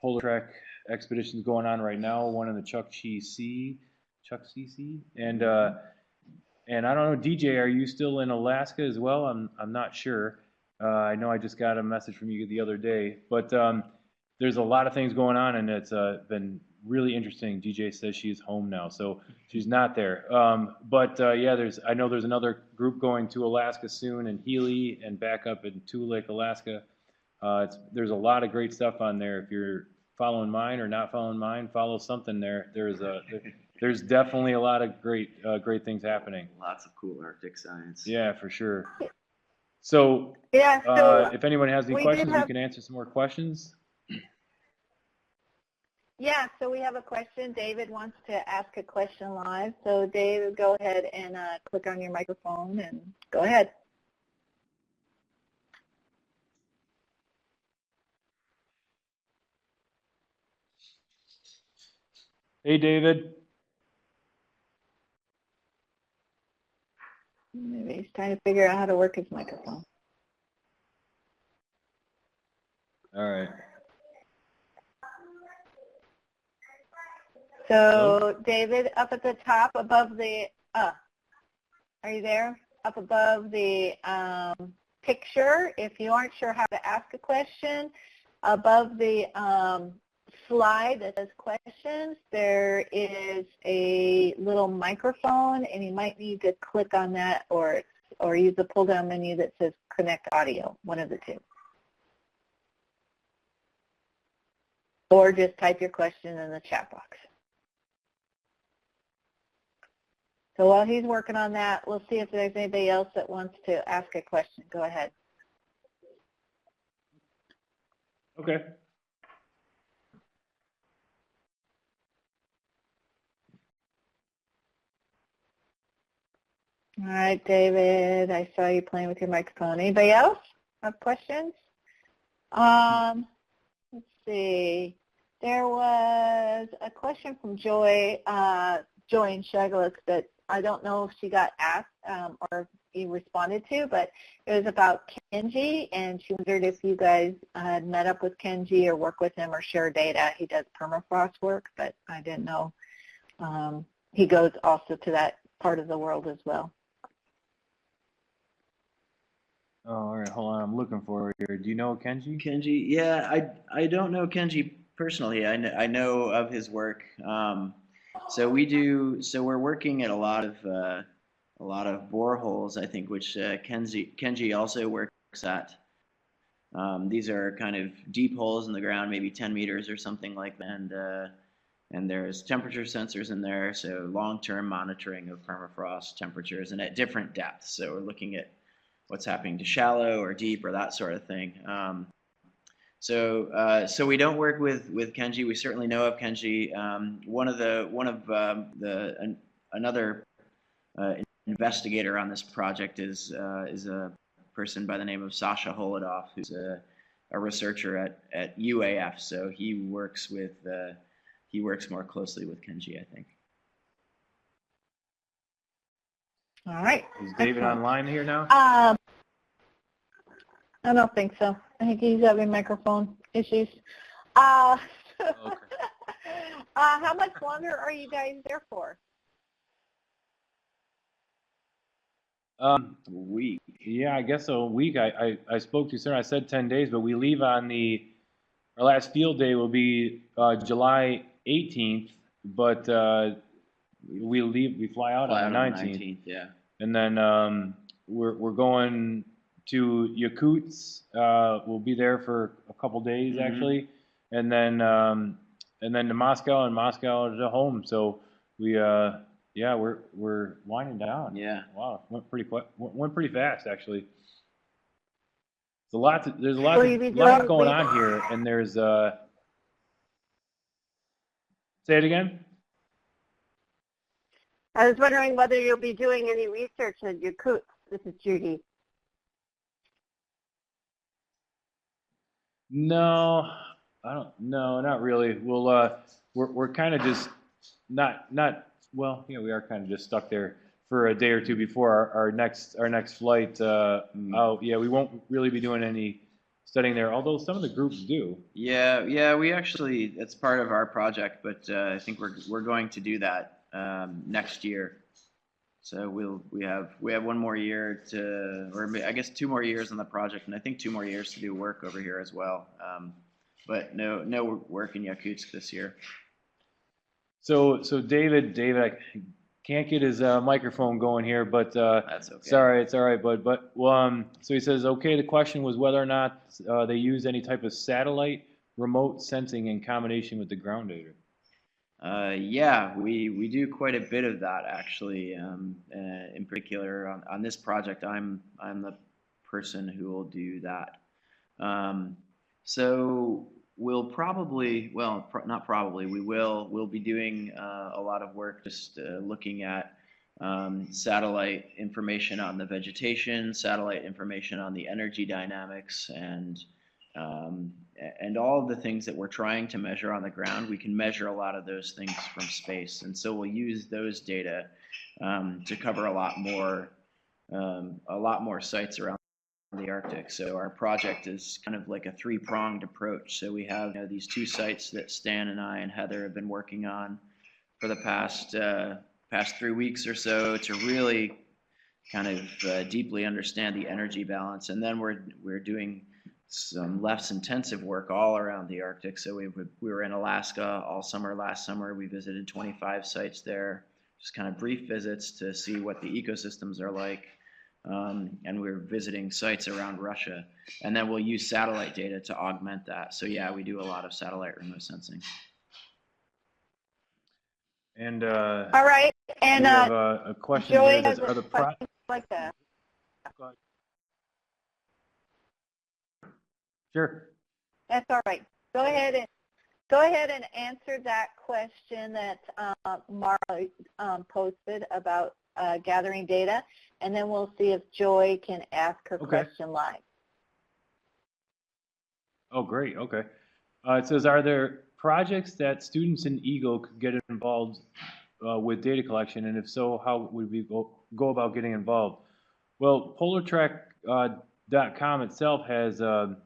[SPEAKER 2] PolarTREC expeditions going on right now. One in the Chukchi Sea, and I don't know, DJ, are you still in Alaska as well? I'm not sure. I know I just got a message from you the other day, but there's a lot of things going on, and it's been really interesting. DJ says she's home now, so she's not there. Yeah, I know there's another group going to Alaska soon, in Healy and back up in Tule Lake, Alaska. There's a lot of great stuff on there. If you're following mine or not following mine, follow something there. There's definitely a lot of great things happening.
[SPEAKER 3] Lots of cool Arctic science.
[SPEAKER 2] Yeah, for sure. So,
[SPEAKER 1] Yeah, so
[SPEAKER 2] if anyone has any questions, we can answer some more questions.
[SPEAKER 1] Yeah, so we have a question. David wants to ask a question live. So David, go ahead and click on your microphone and go ahead.
[SPEAKER 2] Hey, David.
[SPEAKER 1] Maybe he's trying to figure out how to work his microphone.
[SPEAKER 2] All right.
[SPEAKER 1] So David, up at the top above the, are you there? Up above the picture, if you aren't sure how to ask a question, above the slide that says questions, there is a little microphone, and you might need to click on that or use the pull-down menu that says Connect Audio, one of the two. Or just type your question in the chat box. So while he's working on that, we'll see if there's anybody else that wants to ask a question. Go ahead.
[SPEAKER 2] Okay.
[SPEAKER 1] All right, David, I saw you playing with your microphone. Anybody else have questions? Let's see. There was a question from Joy in Shagaluk that I don't know if she got asked or you responded to, but it was about Kenji, and she wondered if you guys had met up with Kenji or work with him or share data. He does permafrost work, but I didn't know. He goes also to that part of the world as well.
[SPEAKER 2] Oh, all right, hold on, I'm looking for it here. Do you know Kenji?
[SPEAKER 3] Kenji, yeah, I don't know Kenji personally. I know of his work. So we're working at a lot of boreholes, I think, which Kenji also works at. These are kind of deep holes in the ground, maybe 10 meters or something like that. And there's temperature sensors in there, so long-term monitoring of permafrost temperatures, and at different depths. So we're looking at what's happening to shallow or deep or that sort of thing. So we don't work with Kenji. We certainly know of Kenji. Another investigator on this project is a person by the name of Sasha Holodoff, who's a researcher at UAF. So he works more closely with Kenji, I think.
[SPEAKER 1] All right.
[SPEAKER 2] Is David online here now?
[SPEAKER 1] I don't think so. I think he's having microphone issues.
[SPEAKER 2] Okay.
[SPEAKER 1] How much longer are you guys there for?
[SPEAKER 3] A week.
[SPEAKER 2] Yeah, I guess a week. I spoke too soon. I said 10 days, but we leave on our last field day will be July 18th, but we fly out on the 19th.
[SPEAKER 3] Yeah.
[SPEAKER 2] And then we're going to Yakutsk. We'll be there for a couple days actually, and then to Moscow, and Moscow to home. So we're winding down.
[SPEAKER 3] Yeah.
[SPEAKER 2] Wow, went pretty fast actually. There's a lot going on here, and there's say it again.
[SPEAKER 4] I was wondering whether you'll be doing any research at Yakutsk. This is Judy.
[SPEAKER 2] No, I don't. No, not really. We're kind of just not. Well, yeah, we are kind of just stuck there for a day or two before our next flight out. Yeah, we won't really be doing any studying there, although some of the groups do.
[SPEAKER 3] Yeah. We actually, it's part of our project, but I think we're going to do that next year. So we have 1 more year or I guess 2 more years on the project, and I think 2 more years to do work over here as well. But no work in Yakutsk this year.
[SPEAKER 2] So David, I can't get his microphone going here, but
[SPEAKER 3] that's okay.
[SPEAKER 2] Sorry, it's all right, bud. But so he says, okay. The question was whether or not they use any type of satellite remote sensing in combination with the ground data.
[SPEAKER 3] Yeah, we do quite a bit of that actually. In particular, on this project, I'm the person who will do that. So we'll probably, well, not probably, we'll be doing a lot of work just looking at satellite information on the vegetation, satellite information on the energy dynamics, and all of the things that we're trying to measure on the ground. We can measure a lot of those things from space, and so we'll use those data to cover a lot more sites around the Arctic. So our project is kind of like a 3-pronged approach. So we have these 2 sites that Stan and I and Heather have been working on for the past 3 weeks or so to really kind of deeply understand the energy balance. And then we're doing some less intensive work all around the Arctic. So we were in Alaska all summer last summer. We visited 25 sites there, just kind of brief visits to see what the ecosystems are like. And we're visiting sites around Russia, and then we'll use satellite data to augment that. So yeah, we do a lot of satellite remote sensing.
[SPEAKER 2] And
[SPEAKER 4] all right, and
[SPEAKER 2] we have a question
[SPEAKER 4] Joey
[SPEAKER 2] here.
[SPEAKER 4] has a question like that.
[SPEAKER 2] Go ahead. Sure.
[SPEAKER 1] That's all right. Go ahead and answer that question that Mara posted about gathering data, and then we'll see if Joy can ask her question live.
[SPEAKER 2] Oh, great. Okay. It says, are there projects that students in Eagle could get involved with data collection, and if so, how would we go about getting involved? Well, PolarTREC.com itself has, and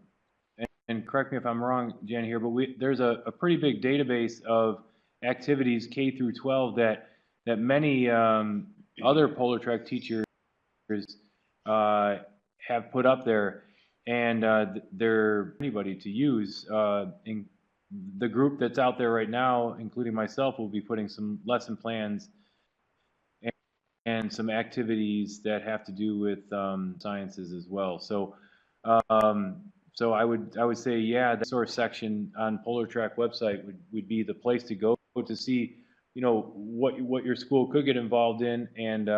[SPEAKER 2] correct me if I'm wrong, Jan, here, but there's a pretty big database of activities K through 12 that many other PolarTREC teachers have put up there, and they're anybody to use. In the group that's out there right now, including myself, will be putting some lesson plans and some activities that have to do with sciences as well. So so I would say, yeah, the source section on PolarTREC website would be the place to go to see, what your school could get involved in, and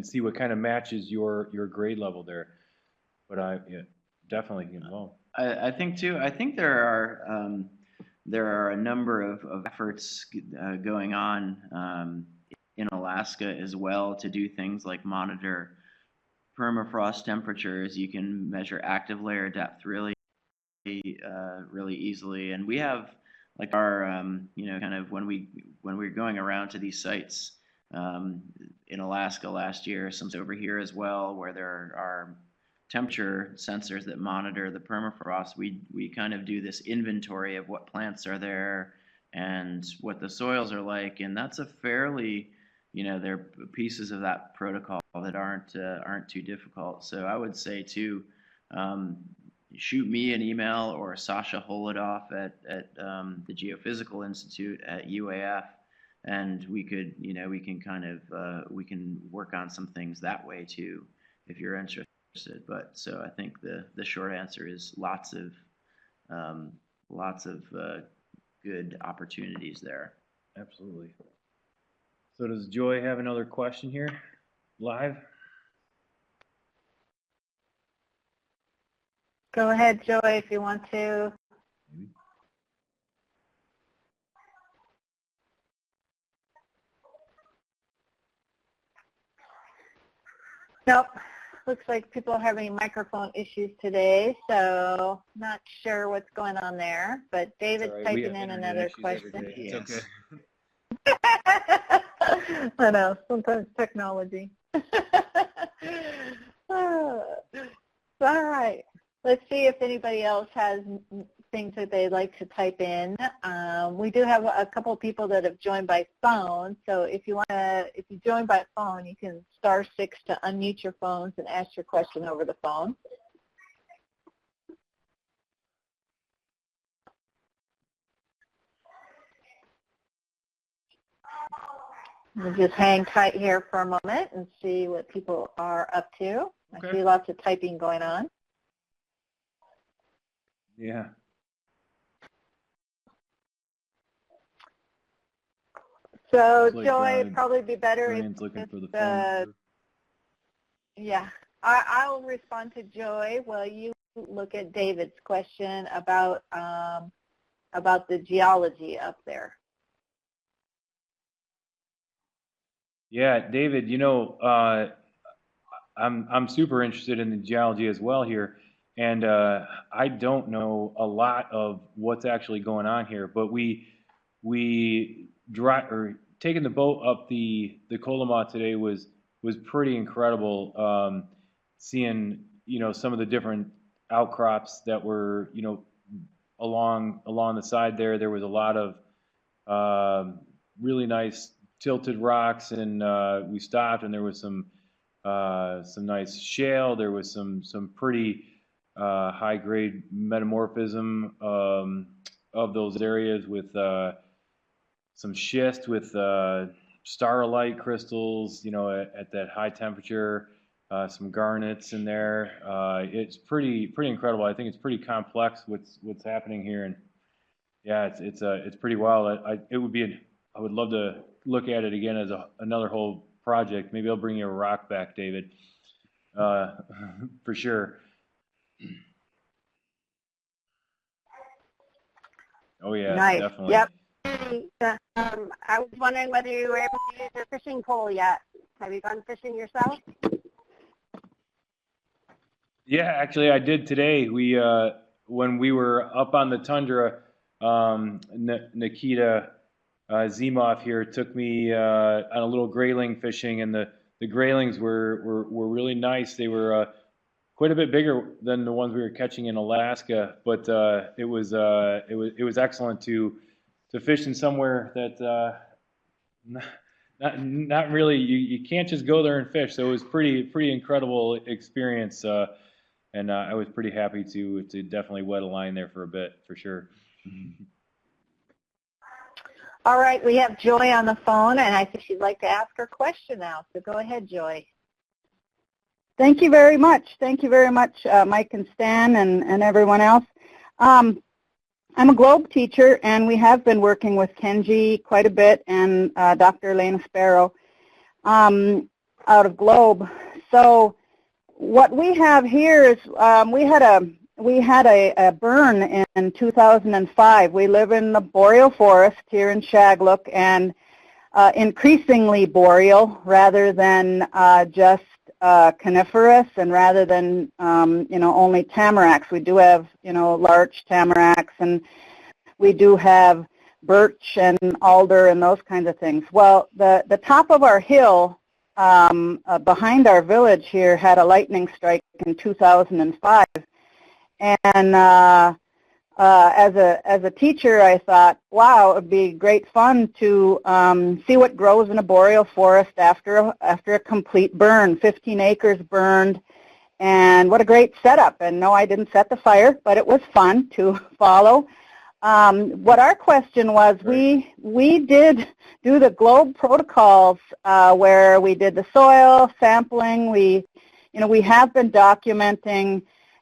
[SPEAKER 2] see what kind of matches your grade level there. But definitely get involved.
[SPEAKER 3] I think too. I think there are a number of efforts going on in Alaska as well to do things like monitor permafrost temperatures. You can measure active layer depth really easily, and we have like our kind of when we're going around to these sites in Alaska last year, some over here as well, where there are temperature sensors that monitor the permafrost, we kind of do this inventory of what plants are there and what the soils are like, and that's a fairly, there are pieces of that protocol that aren't too difficult. So I would say too, shoot me an email or Sasha Holodoff at the Geophysical Institute at UAF, and we can kind of we can work on some things that way too, if you're interested. But so I think the short answer is lots of good opportunities there.
[SPEAKER 2] Absolutely. So does Joy have another question here live?
[SPEAKER 1] Go ahead, Joy, if you want to. Nope. Looks like people are having microphone issues today, so not sure what's going on there. But David's typing in another question.
[SPEAKER 2] It's
[SPEAKER 3] okay.
[SPEAKER 1] I know, sometimes technology. All right. Let's see if anybody else has things that they'd like to type in. We do have a couple of people that have joined by phone, so if you join by phone, you can *6 to unmute your phones and ask your question over the phone. We'll just hang tight here for a moment and see what people are up to. Okay. I see lots of typing going on.
[SPEAKER 2] Yeah.
[SPEAKER 1] So Joy, it'd probably be better if
[SPEAKER 2] looking for the phone.
[SPEAKER 1] Yeah, I'll respond to Joy while you look at David's question about the geology up there.
[SPEAKER 2] Yeah, David, I'm super interested in the geology as well here, and I don't know a lot of what's actually going on here, but we taking the boat up the Kolyma today was pretty incredible. Seeing some of the different outcrops that were along the side there. There was a lot of really nice tilted rocks, and we stopped, and there was some nice shale. There was some pretty high grade metamorphism of those areas with some schist with starlight crystals, at that high temperature, some garnets in there. It's pretty incredible. I think it's pretty complex what's happening here, and yeah, it's pretty wild. I would love to look at it again as another whole project. Maybe I'll bring you a rock back, David, for sure. Oh yeah,
[SPEAKER 4] nice.
[SPEAKER 2] Definitely.
[SPEAKER 4] Yep. I was wondering whether you were able to use your fishing pole yet. Have you gone fishing yourself?
[SPEAKER 2] Yeah, actually, I did today. We when we were up on the tundra, Nikita Zimov here took me on a little grayling fishing, and the graylings were really nice. They were quite a bit bigger than the ones we were catching in Alaska, but it was excellent to fish in somewhere that not really you can't just go there and fish. So it was pretty incredible experience, and I was pretty happy to definitely wet a line there for a bit, for sure.
[SPEAKER 1] All right, we have Joy on the phone, and I think she'd like to ask her question now. So go ahead, Joy.
[SPEAKER 5] Thank you very much. Thank you very much, Mike and Stan and everyone else. I'm a globe teacher, and we have been working with Kenji quite a bit, and Dr. Elena Sparrow out of Globe. So what we have here is we had a burn in 2005. We live in the boreal forest here in Shagluk, and increasingly boreal rather than just coniferous, and rather than only tamaracks. We do have large tamaracks, and we do have birch and alder and those kinds of things. Well, the top of our hill behind our village here had a lightning strike in 2005, and as a teacher, I thought, wow, it would be great fun to see what grows in a boreal forest after a complete burn. 15 acres burned, and what a great setup. And no, I didn't set the fire, but it was fun to follow. What our question was, we did do the GLOBE protocols where we did the soil sampling. We have been documenting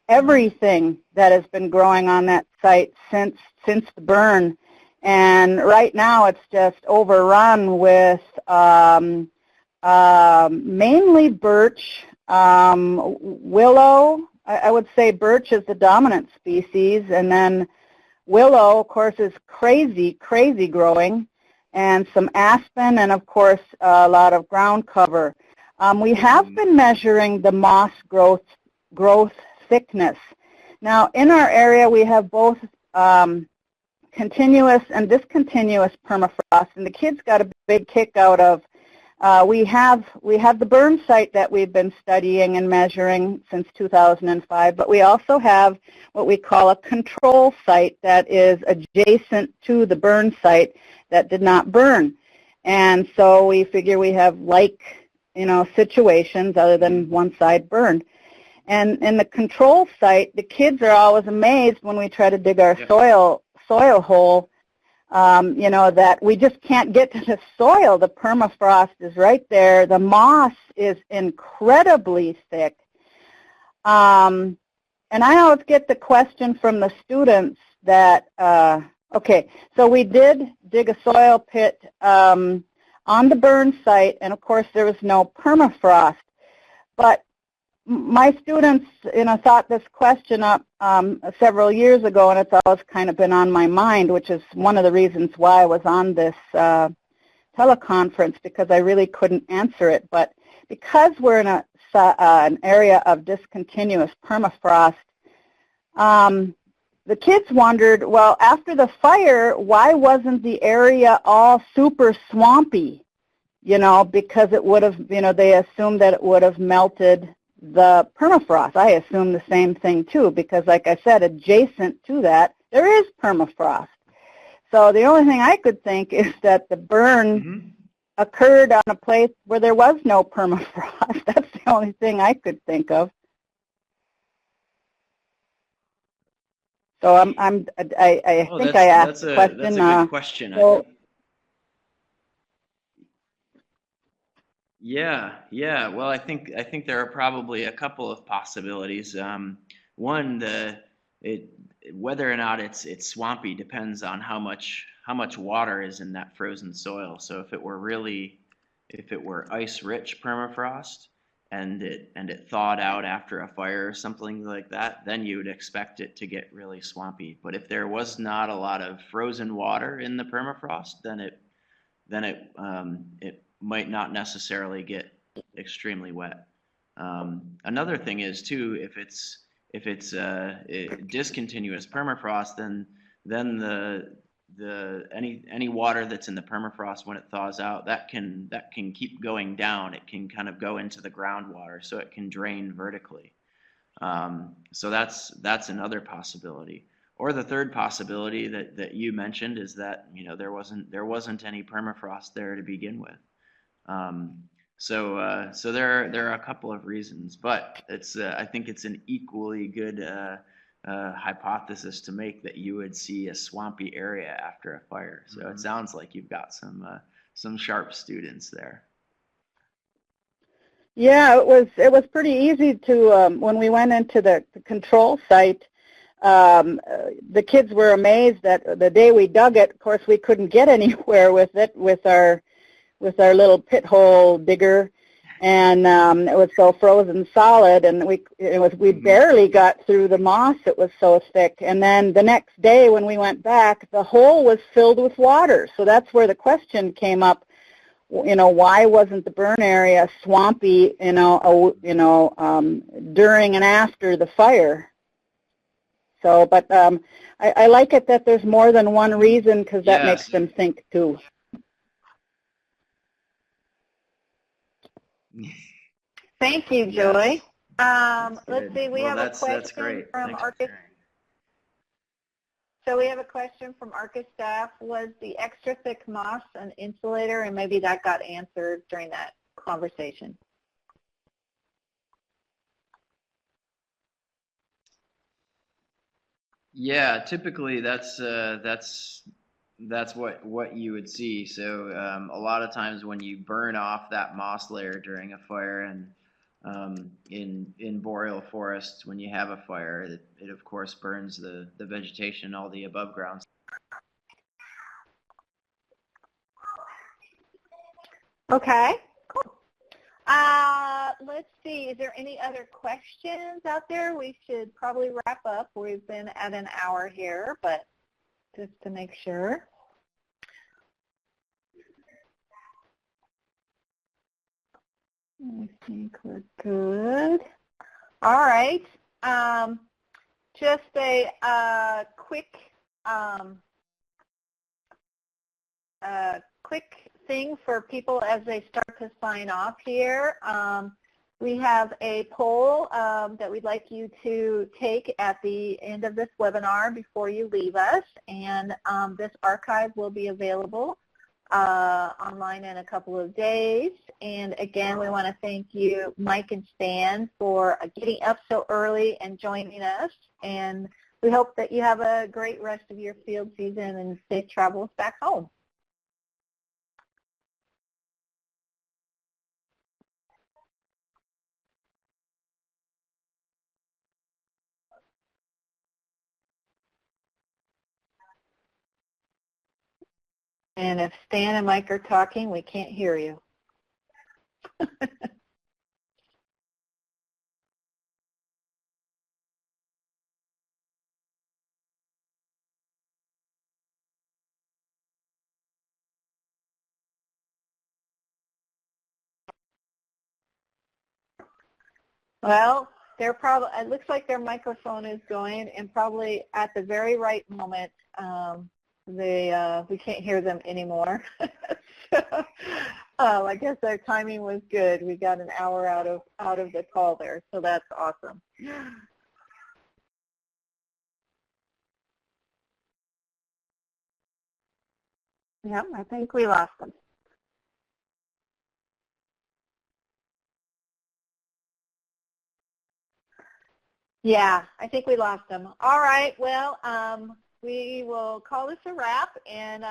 [SPEAKER 5] everything that has been growing on that site since the burn, and right now it's just overrun with mainly birch, willow. I would say birch is the dominant species, and then willow, of course, is crazy growing, and some aspen, and of course a lot of ground cover. We have been measuring the moss growth thickness. Now, in our area, we have both continuous and discontinuous permafrost, and the kids got a big kick out of. We have the burn site that we've been studying and measuring since 2005, but we also have what we call a control site that is adjacent to the burn site that did not burn. And so we figure we have situations other than one side burned. And in the control site, the kids are always amazed when we try to dig our soil hole, that we just can't get to the soil. The permafrost is right there. The moss is incredibly thick. And I always get the question from the students that, okay, so we did dig a soil pit on the burn site, and of course there was no permafrost. But my students, thought this question up several years ago, and it's always kind of been on my mind, which is one of the reasons why I was on this teleconference, because I really couldn't answer it. But because we're in an area of discontinuous permafrost, the kids wondered, well, after the fire, why wasn't the area all super swampy? Because it would have, they assumed that it would have melted the permafrost. I assume the same thing too, because like I said, adjacent to that, there is permafrost. So the only thing I could think is that the burn occurred on a place where there was no permafrost. That's the only thing I could think of. So I think I asked the question.
[SPEAKER 3] That's a good question.
[SPEAKER 5] So,
[SPEAKER 3] Yeah. Well, I think there are probably a couple of possibilities. One, whether or not it's swampy depends on how much water is in that frozen soil. So if it were ice-rich permafrost and it thawed out after a fire or something like that, then you would expect it to get really swampy. But if there was not a lot of frozen water in the permafrost, then it might not necessarily get extremely wet. Another thing is too, if it's discontinuous permafrost, then any water that's in the permafrost when it thaws out, that can keep going down. It can kind of go into the groundwater, so it can drain vertically. So that's another possibility. Or the third possibility that you mentioned is that there wasn't any permafrost there to begin with. So there are a couple of reasons, but I think it's an equally good hypothesis to make that you would see a swampy area after a fire. So it sounds like you've got some sharp students there.
[SPEAKER 5] Yeah, it was pretty easy to when we went into the control site. The kids were amazed that the day we dug it, of course, we couldn't get anywhere with it with our little pit hole digger, and it was so frozen solid, and we barely got through the moss. It was so thick. And then the next day when we went back, the hole was filled with water. So that's where the question came up. Why wasn't the burn area swampy? During and after the fire. So, but I like it that there's more than one reason, because that makes them think too.
[SPEAKER 1] Thank you, Joy.
[SPEAKER 3] That's
[SPEAKER 1] Let's
[SPEAKER 3] good.
[SPEAKER 1] see, we
[SPEAKER 3] Well,
[SPEAKER 1] have a question
[SPEAKER 3] that's great.
[SPEAKER 1] from
[SPEAKER 3] Thanks for
[SPEAKER 1] Arcus.
[SPEAKER 3] sharing.
[SPEAKER 1] So we have a question from Arcus staff. Was the extra thick moss an insulator? And maybe that got answered during that conversation.
[SPEAKER 3] Yeah, typically that's what you would see. So a lot of times when you burn off that moss layer during a fire, and in boreal forests, when you have a fire, it of course burns the vegetation, all the above ground.
[SPEAKER 1] Okay, cool. Let's see, is there any other questions out there? We should probably wrap up. We've been at an hour here, but just to make sure. I think we're good. All right. Just a quick thing for people as they start to sign off here. We have a poll that we'd like you to take at the end of this webinar before you leave us, and this archive will be available online in a couple of days. And again, we want to thank you, Mike and Stan, for getting up so early and joining us. And we hope that you have a great rest of your field season and safe travels back home. And if Stan and Mike are talking, we can't hear you. Well, they're probably, it looks like their microphone is going, and probably at the very right moment, we can't hear them anymore. So, I guess their timing was good. We got an hour out of the call there, so that's awesome. Yep, I think we lost them. Yeah, I think we lost them. All right, well, we will call this a wrap, and